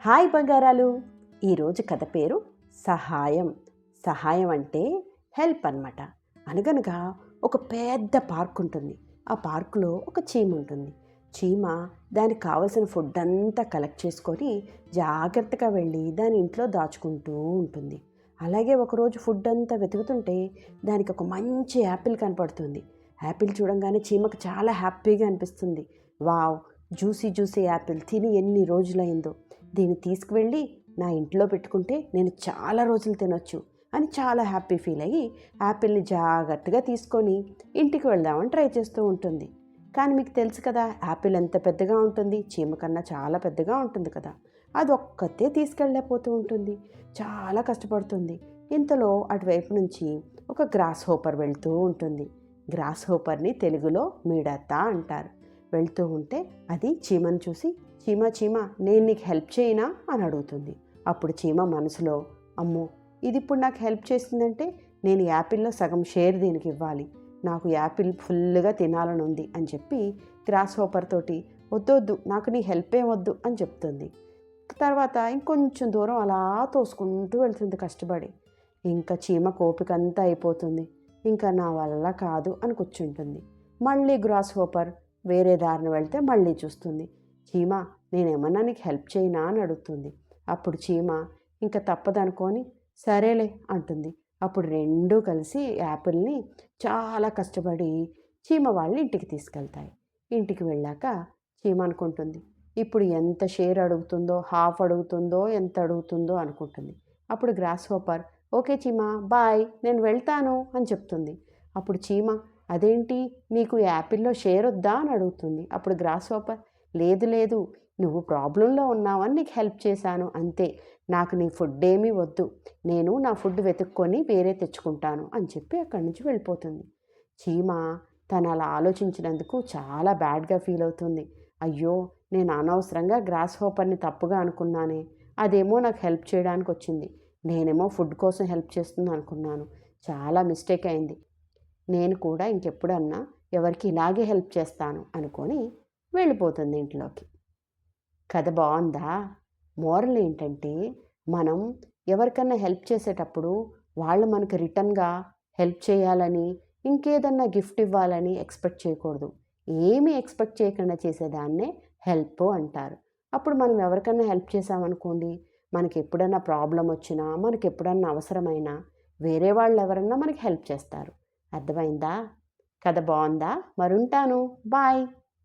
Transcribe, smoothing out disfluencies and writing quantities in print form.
Hi బంగారాలు. ఈరోజు కథ పేరు సహాయం. సహాయం అంటే హెల్ప్ అన్నమాట. అనగనగా ఒక పెద్ద పార్క్ ఉంటుంది. ఆ పార్కులో ఒక చీమ ఉంటుంది. చీమ దానికి కావలసిన ఫుడ్ అంతా కలెక్ట్ చేసుకొని జాగ్రత్తగా వెళ్ళి దాని ఇంట్లో దాచుకుంటూ ఉంటుంది. అలాగే ఒకరోజు ఫుడ్ అంతా వెతుకుతుంటే దానికి ఒక మంచి యాపిల్ కనపడుతుంది. యాపిల్ చూడంగానే చీమకు చాలా హ్యాపీగా అనిపిస్తుంది. వావ్, జ్యూసీ జ్యూసీ యాపిల్, తిని ఎన్ని రోజులైందో, దీన్ని తీసుకువెళ్ళి నా ఇంట్లో పెట్టుకుంటే నేను చాలా రోజులు తినొచ్చు అని చాలా హ్యాపీ ఫీల్ అయ్యి యాపిల్ని జాగ్రత్తగా తీసుకొని ఇంటికి వెళ్దామని ట్రై చేస్తూ ఉంటుంది. కానీ మీకు తెలుసు కదా, యాపిల్ ఎంత పెద్దగా ఉంటుంది, చీమ కన్నా చాలా పెద్దగా ఉంటుంది కదా. అది ఒక్కతే తీసుకెళ్ళలేకపోతూ ఉంటుంది, చాలా కష్టపడుతుంది. ఇంతలో అటువైపు నుంచి ఒక గ్రాస్ హోపర్ వెళ్తూ ఉంటుంది. గ్రాస్ హోపర్ని తెలుగులో మిడత అంటారు. వెళ్తూ ఉంటే అది చీమను చూసి, చీమ చీమ నేను నీకు హెల్ప్ చేయనా అని అడుగుతుంది. అప్పుడు చీమ మనసులో, అమ్మో, ఇది ఇప్పుడు నాకు హెల్ప్ చేసిందంటే నేను యాపిల్లో సగం షేర్ దీనికి ఇవ్వాలి, నాకు యాపిల్ ఫుల్గా తినాలని ఉంది అని చెప్పి గ్రాస్ హోపర్ తోటి వద్దొద్దు, నాకు నీ హెల్ప్ ఏం వద్దు అని చెప్తుంది. తర్వాత ఇంకొంచెం దూరం అలా తోసుకుంటూ వెళ్తుంది కష్టపడి. ఇంకా చీమ కోపిక అంతా అయిపోతుంది. ఇంకా నా వల్ల కాదు అని కూర్చుంటుంది. మళ్ళీ గ్రాస్ హోపర్ వేరే దారిని వెళ్తే మళ్ళీ చూస్తుంది. చీమ, నేనేమన్నా నీకు హెల్ప్ చేయనా అని అడుగుతుంది. అప్పుడు చీమ ఇంకా తప్పదనుకొని సరేలే అంటుంది. అప్పుడు రెండూ కలిసి యాపిల్ని చాలా కష్టపడి చీమ వాళ్ళ ఇంటికి తీసుకెళ్తాయి. ఇంటికి వెళ్ళాక చీమ అనుకుంటుంది, ఇప్పుడు ఎంత షేర్ అడుగుతుందో, హాఫ్ అడుగుతుందో, ఎంత అడుగుతుందో అనుకుంటుంది. అప్పుడు గ్రాస్ హోపర్ ఓకే చీమ, బాయ్, నేను వెళ్తాను అని చెప్తుంది. అప్పుడు చీమ అదేంటి, నీకు యాపిల్లో షేర్ వద్దా అని అడుగుతుంది. అప్పుడు గ్రాస్ హోపర్ లేదు లేదు, నువ్వు ప్రాబ్లంలో ఉన్నావని నీకు హెల్ప్ చేశాను అంతే, నాకు నీ ఫుడ్ ఏమీ వద్దు, నేను నా ఫుడ్ వెతుక్కొని వేరే తెచ్చుకుంటాను అని చెప్పి అక్కడి నుంచి వెళ్ళిపోతుంది. చీమ తను అలా ఆలోచించినందుకు చాలా బ్యాడ్గా ఫీల్ అవుతుంది. అయ్యో, నేను అనవసరంగా గ్రాస్ హోపర్ని తప్పుగా అనుకున్నానే, అదేమో నాకు హెల్ప్ చేయడానికి వచ్చింది, నేనేమో ఫుడ్ కోసం హెల్ప్ చేస్తుంది అనుకున్నాను, చాలా మిస్టేక్ అయింది, నేను కూడా ఇంకెప్పుడన్నా ఎవరికి ఇలాగే హెల్ప్ చేస్తాను అనుకొని వెళ్ళిపోతుంది ఇంట్లోకి. కథ బాగుందా? మోరల్ ఏంటంటే, మనం ఎవరికన్నా హెల్ప్ చేసేటప్పుడు వాళ్ళు మనకు రిటర్న్గా హెల్ప్ చేయాలని, ఇంకేదన్నా గిఫ్ట్ ఇవ్వాలని ఎక్స్పెక్ట్ చేయకూడదు. ఏమీ ఎక్స్పెక్ట్ చేయకుండా చేసేదాన్నే హెల్ప్ అంటారు. అప్పుడు మనం ఎవరికన్నా హెల్ప్ చేసామనుకోండి, మనకి ఎప్పుడన్నా ప్రాబ్లం వచ్చినా, మనకి ఎప్పుడన్నా అవసరమైనా వేరే వాళ్ళు ఎవరన్నా మనకి హెల్ప్ చేస్తారు. అర్థమైందా? కథ బాగుందా? మరుంటాను. బాయ్.